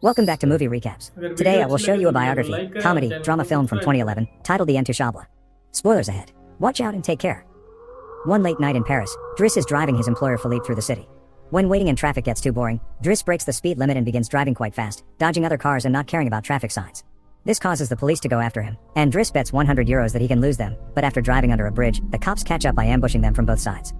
Welcome back to Movie Recaps. Today I will show you a biography, comedy, drama film from 2011, titled The Intouchables. Spoilers ahead. Watch out and take care. One late night in Paris, Driss is driving his employer Philippe through the city. When waiting in traffic gets too boring, Driss breaks the speed limit and begins driving quite fast, dodging other cars and not caring about traffic signs. This causes the police to go after him, and Driss bets €100 that he can lose them, but after driving under a bridge, the cops catch up by ambushing them from both sides.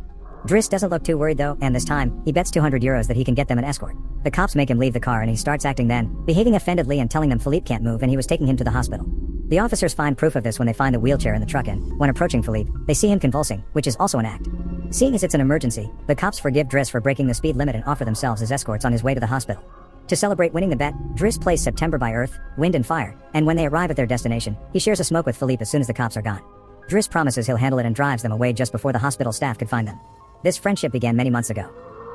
Driss doesn't look too worried though, and this time, he bets €200 that he can get them an escort. The cops make him leave the car and he starts acting then, behaving offendedly and telling them Philippe can't move and he was taking him to the hospital. The officers find proof of this when they find the wheelchair in the truck and, when approaching Philippe, they see him convulsing, which is also an act. Seeing as it's an emergency, the cops forgive Driss for breaking the speed limit and offer themselves as escorts on his way to the hospital. To celebrate winning the bet, Driss plays September by Earth, Wind and Fire, and when they arrive at their destination, he shares a smoke with Philippe as soon as the cops are gone. Driss promises he'll handle it and drives them away just before the hospital staff could find them. This friendship began many months ago.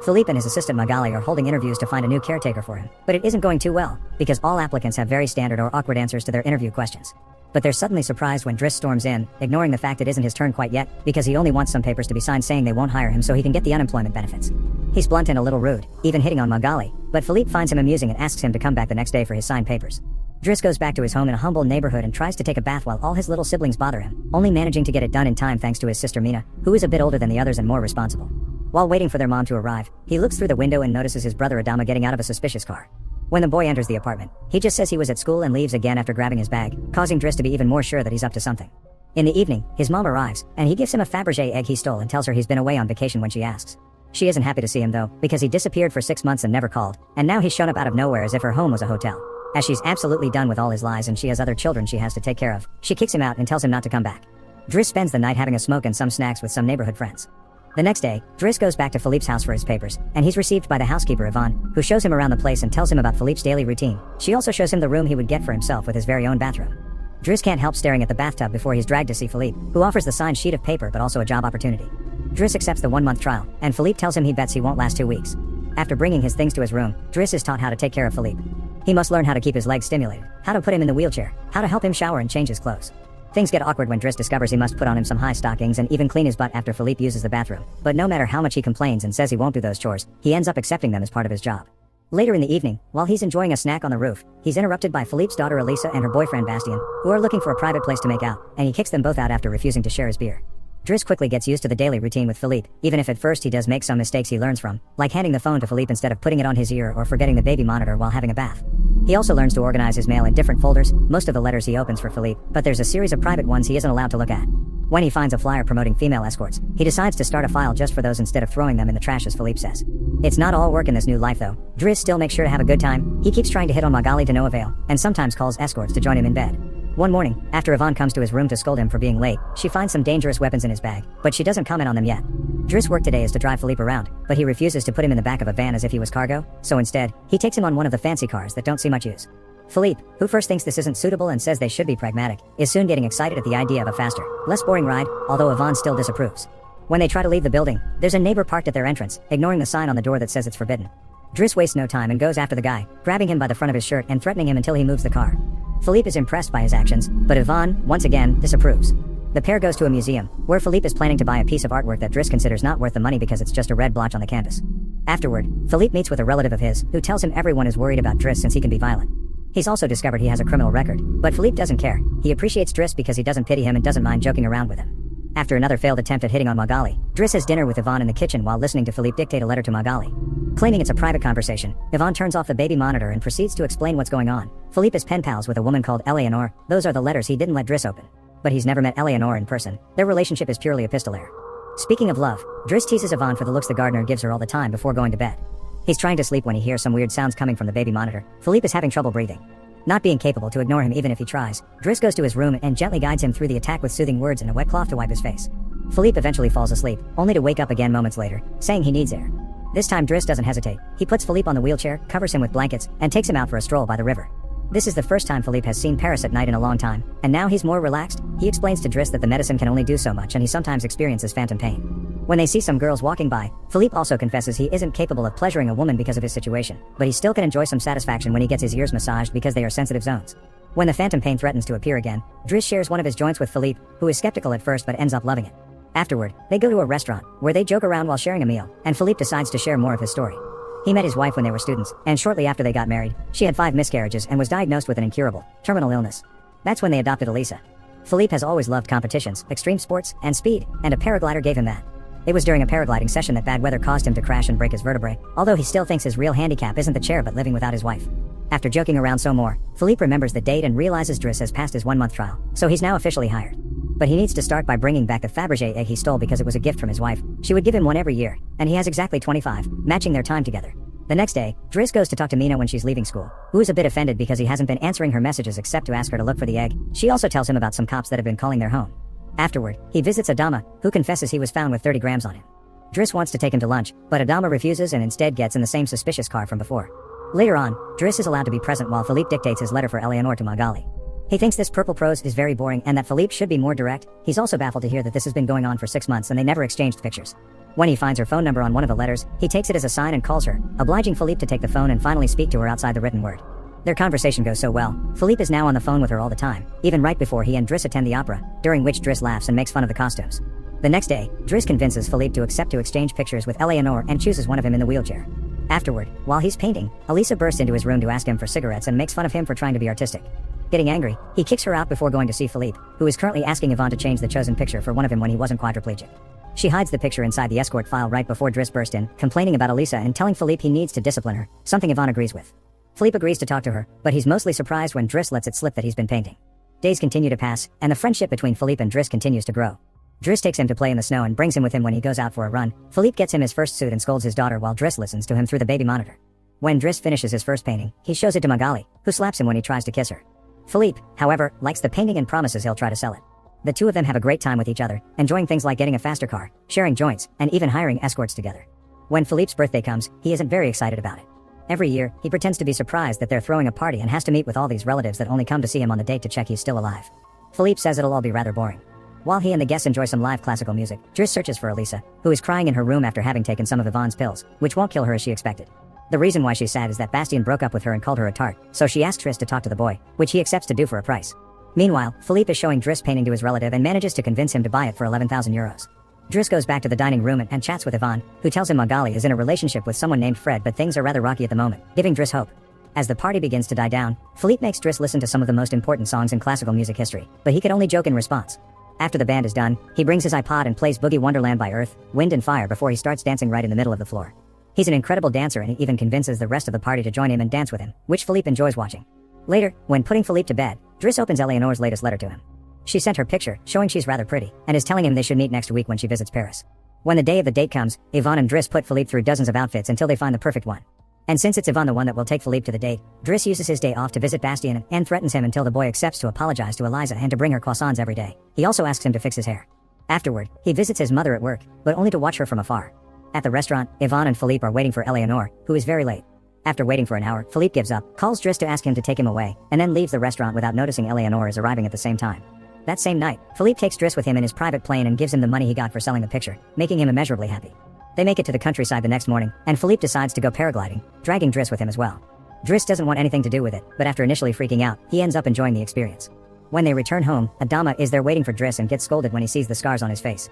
Philippe and his assistant Magali are holding interviews to find a new caretaker for him, but it isn't going too well, because all applicants have very standard or awkward answers to their interview questions. But they're suddenly surprised when Driss storms in, ignoring the fact it isn't his turn quite yet, because he only wants some papers to be signed saying they won't hire him so he can get the unemployment benefits. He's blunt and a little rude, even hitting on Magali, but Philippe finds him amusing and asks him to come back the next day for his signed papers. Driss goes back to his home in a humble neighborhood and tries to take a bath while all his little siblings bother him, only managing to get it done in time thanks to his sister Mina, who is a bit older than the others and more responsible. While waiting for their mom to arrive, he looks through the window and notices his brother Adama getting out of a suspicious car. When the boy enters the apartment, he just says he was at school and leaves again after grabbing his bag, causing Driss to be even more sure that he's up to something. In the evening, his mom arrives, and he gives him a Fabergé egg he stole and tells her he's been away on vacation when she asks. She isn't happy to see him though, because he disappeared for 6 months and never called, and now he's shown up out of nowhere as if her home was a hotel. As she's absolutely done with all his lies and she has other children she has to take care of, she kicks him out and tells him not to come back. Driss spends the night having a smoke and some snacks with some neighborhood friends. The next day, Driss goes back to Philippe's house for his papers, and he's received by the housekeeper Yvonne, who shows him around the place and tells him about Philippe's daily routine. She also shows him the room he would get for himself with his very own bathroom. Driss can't help staring at the bathtub before he's dragged to see Philippe, who offers the signed sheet of paper but also a job opportunity. Driss accepts the 1-month trial, and Philippe tells him he bets he won't last 2 weeks. After bringing his things to his room, Driss is taught how to take care of Philippe. He must learn how to keep his legs stimulated, how to put him in the wheelchair, how to help him shower and change his clothes. Things get awkward when Driss discovers he must put on him some high stockings and even clean his butt after Philippe uses the bathroom, but no matter how much he complains and says he won't do those chores, he ends up accepting them as part of his job. Later in the evening, while he's enjoying a snack on the roof, he's interrupted by Philippe's daughter Elisa and her boyfriend Bastien, who are looking for a private place to make out, and he kicks them both out after refusing to share his beer. Driss quickly gets used to the daily routine with Philippe, even if at first he does make some mistakes he learns from, like handing the phone to Philippe instead of putting it on his ear or forgetting the baby monitor while having a bath. He also learns to organize his mail in different folders, most of the letters he opens for Philippe, but there's a series of private ones he isn't allowed to look at. When he finds a flyer promoting female escorts, he decides to start a file just for those instead of throwing them in the trash as Philippe says. It's not all work in this new life though. Driss still makes sure to have a good time, he keeps trying to hit on Magali to no avail, and sometimes calls escorts to join him in bed. One morning, after Yvonne comes to his room to scold him for being late, she finds some dangerous weapons in his bag, but she doesn't comment on them yet. Driss' work today is to drive Philippe around, but he refuses to put him in the back of a van as if he was cargo, so instead, he takes him on one of the fancy cars that don't see much use. Philippe, who first thinks this isn't suitable and says they should be pragmatic, is soon getting excited at the idea of a faster, less boring ride, although Yvonne still disapproves. When they try to leave the building, there's a neighbor parked at their entrance, ignoring the sign on the door that says it's forbidden. Driss wastes no time and goes after the guy, grabbing him by the front of his shirt and threatening him until he moves the car. Philippe is impressed by his actions, but Yvonne, once again, disapproves. The pair goes to a museum, where Philippe is planning to buy a piece of artwork that Driss considers not worth the money because it's just a red blotch on the canvas. Afterward, Philippe meets with a relative of his, who tells him everyone is worried about Driss since he can be violent. He's also discovered he has a criminal record, but Philippe doesn't care. He appreciates Driss because he doesn't pity him and doesn't mind joking around with him. After another failed attempt at hitting on Magali, Driss has dinner with Yvonne in the kitchen while listening to Philippe dictate a letter to Magali. Claiming it's a private conversation, Yvonne turns off the baby monitor and proceeds to explain what's going on. Philippe is pen pals with a woman called Eleanor. Those are the letters he didn't let Driss open. But he's never met Eleanor in person. Their relationship is purely epistolary. Speaking of love, Driss teases Yvonne for the looks the gardener gives her all the time before going to bed. He's trying to sleep when he hears some weird sounds coming from the baby monitor. Philippe is having trouble breathing. Not being capable to ignore him even if he tries, Driss goes to his room and gently guides him through the attack with soothing words and a wet cloth to wipe his face. Philippe eventually falls asleep, only to wake up again moments later, saying he needs air. This time Driss doesn't hesitate. He puts Philippe on the wheelchair, covers him with blankets, and takes him out for a stroll by the river. This is the first time Philippe has seen Paris at night in a long time, and now he's more relaxed. He explains to Driss that the medicine can only do so much and he sometimes experiences phantom pain. When they see some girls walking by, Philippe also confesses he isn't capable of pleasuring a woman because of his situation, but he still can enjoy some satisfaction when he gets his ears massaged because they are sensitive zones. When the phantom pain threatens to appear again, Driss shares one of his joints with Philippe, who is skeptical at first but ends up loving it. Afterward, they go to a restaurant, where they joke around while sharing a meal, and Philippe decides to share more of his story. He met his wife when they were students, and shortly after they got married, she had 5 miscarriages and was diagnosed with an incurable, terminal illness. That's when they adopted Elisa. Philippe has always loved competitions, extreme sports, and speed, and a paraglider gave him that. It was during a paragliding session that bad weather caused him to crash and break his vertebrae, although he still thinks his real handicap isn't the chair but living without his wife. After joking around some more, Philippe remembers the date and realizes Driss has passed his 1-month trial, so he's now officially hired. But he needs to start by bringing back the Fabergé egg he stole because it was a gift from his wife. She would give him one every year, and he has exactly 25, matching their time together. The next day, Driss goes to talk to Mina when she's leaving school, who is a bit offended because he hasn't been answering her messages except to ask her to look for the egg. She also tells him about some cops that have been calling their home. Afterward, he visits Adama, who confesses he was found with 30 grams on him. Driss wants to take him to lunch, but Adama refuses and instead gets in the same suspicious car from before. Later on, Driss is allowed to be present while Philippe dictates his letter for Eleanor to Magali. He thinks this purple prose is very boring and that Philippe should be more direct. He's also baffled to hear that this has been going on for 6 months and they never exchanged pictures. When he finds her phone number on one of the letters, he takes it as a sign and calls her, obliging Philippe to take the phone and finally speak to her outside the written word. Their conversation goes so well, Philippe is now on the phone with her all the time, even right before he and Driss attend the opera, during which Driss laughs and makes fun of the costumes. The next day, Driss convinces Philippe to accept to exchange pictures with Eleanor and chooses one of him in the wheelchair. Afterward, while he's painting, Elisa bursts into his room to ask him for cigarettes and makes fun of him for trying to be artistic. Getting angry, he kicks her out before going to see Philippe, who is currently asking Yvonne to change the chosen picture for one of him when he wasn't quadriplegic. She hides the picture inside the escort file right before Driss burst in, complaining about Elisa and telling Philippe he needs to discipline her, something Yvonne agrees with. Philippe agrees to talk to her, but he's mostly surprised when Driss lets it slip that he's been painting. Days continue to pass, and the friendship between Philippe and Driss continues to grow. Driss takes him to play in the snow and brings him with him when he goes out for a run. Philippe gets him his first suit and scolds his daughter while Driss listens to him through the baby monitor. When Driss finishes his first painting, he shows it to Magali, who slaps him when he tries to kiss her. Philippe, however, likes the painting and promises he'll try to sell it. The two of them have a great time with each other, enjoying things like getting a faster car, sharing joints, and even hiring escorts together. When Philippe's birthday comes, he isn't very excited about it. Every year, he pretends to be surprised that they're throwing a party and has to meet with all these relatives that only come to see him on the date to check he's still alive. Philippe says it'll all be rather boring. While he and the guests enjoy some live classical music, Driss searches for Elisa, who is crying in her room after having taken some of Yvonne's pills, which won't kill her as she expected. The reason why she's sad is that Bastien broke up with her and called her a tart, so she asks Driss to talk to the boy, which he accepts to do for a price. Meanwhile, Philippe is showing Driss painting to his relative and manages to convince him to buy it for 11,000 euros. Driss goes back to the dining room and chats with Yvonne, who tells him Magali is in a relationship with someone named Fred, but things are rather rocky at the moment, giving Driss hope. As the party begins to die down, Philippe makes Driss listen to some of the most important songs in classical music history, but he could only joke in response. After the band is done, he brings his iPod and plays Boogie Wonderland by Earth, Wind and Fire before he starts dancing right in the middle of the floor. He's an incredible dancer and he even convinces the rest of the party to join him and dance with him, which Philippe enjoys watching. Later, when putting Philippe to bed, Driss opens Eleanor's latest letter to him. She sent her picture, showing she's rather pretty, and is telling him they should meet next week when she visits Paris. When the day of the date comes, Yvonne and Driss put Philippe through dozens of outfits until they find the perfect one. And since it's Yvonne the one that will take Philippe to the date, Driss uses his day off to visit Bastien and threatens him until the boy accepts to apologize to Eliza and to bring her croissants every day. He also asks him to fix his hair. Afterward, he visits his mother at work, but only to watch her from afar. At the restaurant, Yvonne and Philippe are waiting for Eleanor, who is very late. After waiting for an hour, Philippe gives up, calls Driss to ask him to take him away, and then leaves the restaurant without noticing Eleanor is arriving at the same time. That same night, Philippe takes Driss with him in his private plane and gives him the money he got for selling the picture, making him immeasurably happy. They make it to the countryside the next morning, and Philippe decides to go paragliding, dragging Driss with him as well. Driss doesn't want anything to do with it, but after initially freaking out, he ends up enjoying the experience. When they return home, Adama is there waiting for Driss and gets scolded when he sees the scars on his face.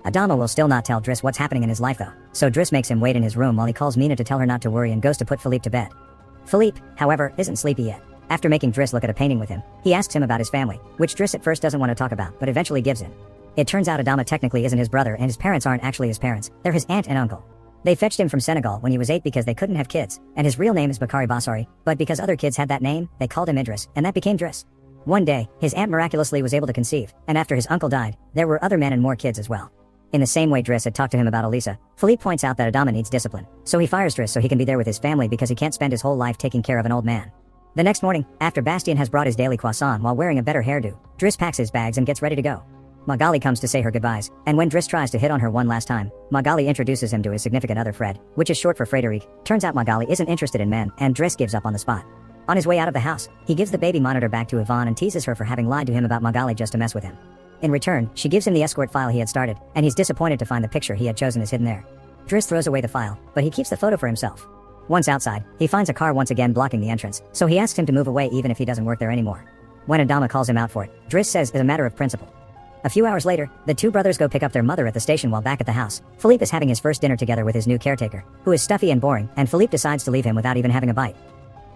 Adama will still not tell Driss what's happening in his life though, so Driss makes him wait in his room while he calls Mina to tell her not to worry and goes to put Philippe to bed. Philippe, however, isn't sleepy yet. After making Driss look at a painting with him, he asks him about his family, which Driss at first doesn't want to talk about, but eventually gives in. It turns out Adama technically isn't his brother and his parents aren't actually his parents, they're his aunt and uncle. They fetched him from Senegal when he was 8 because they couldn't have kids, and his real name is Bakari Bassari, but because other kids had that name, they called him Idris, and that became Driss. One day, his aunt miraculously was able to conceive, and after his uncle died, there were other men and more kids as well. In the same way Driss had talked to him about Elisa, Philippe points out that Adama needs discipline, so he fires Driss so he can be there with his family because he can't spend his whole life taking care of an old man. The next morning, after Bastien has brought his daily croissant while wearing a better hairdo, Driss packs his bags and gets ready to go. Magali comes to say her goodbyes, and when Driss tries to hit on her one last time, Magali introduces him to his significant other Fred, which is short for Frederic. Turns out Magali isn't interested in men, and Driss gives up on the spot. On his way out of the house, he gives the baby monitor back to Yvonne and teases her for having lied to him about Magali just to mess with him. In return, she gives him the escort file he had started, and he's disappointed to find the picture he had chosen is hidden there. Driss throws away the file, but he keeps the photo for himself. Once outside, he finds a car once again blocking the entrance, so he asks him to move away even if he doesn't work there anymore. When Adama calls him out for it, Driss says it's a matter of principle. A few hours later, the two brothers go pick up their mother at the station while back at the house. Philippe is having his first dinner together with his new caretaker, who is stuffy and boring, and Philippe decides to leave him without even having a bite.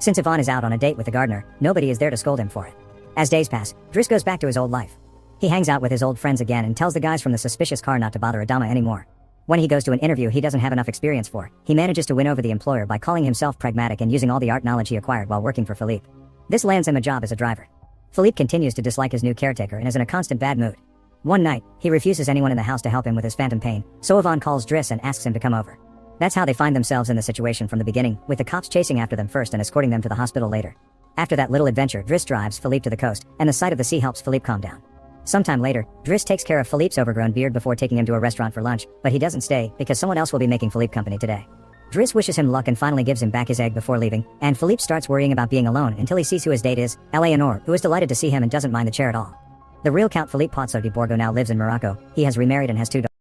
Since Yvonne is out on a date with the gardener, nobody is there to scold him for it. As days pass, Driss goes back to his old life. He hangs out with his old friends again and tells the guys from the suspicious car not to bother Adama anymore. When he goes to an interview he doesn't have enough experience for, he manages to win over the employer by calling himself pragmatic and using all the art knowledge he acquired while working for Philippe. This lands him a job as a driver. Philippe continues to dislike his new caretaker and is in a constant bad mood. One night, he refuses anyone in the house to help him with his phantom pain, so Yvonne calls Driss and asks him to come over. That's how they find themselves in the situation from the beginning, with the cops chasing after them first and escorting them to the hospital later. After that little adventure, Driss drives Philippe to the coast, and the sight of the sea helps Philippe calm down. Sometime later, Driss takes care of Philippe's overgrown beard before taking him to a restaurant for lunch, but he doesn't stay because someone else will be making Philippe company today. Driss wishes him luck and finally gives him back his egg before leaving, and Philippe starts worrying about being alone until he sees who his date is, Eleanor, who is delighted to see him and doesn't mind the chair at all. The real Count Philippe Pozzo di Borgo now lives in Morocco. He has remarried and has 2 daughters.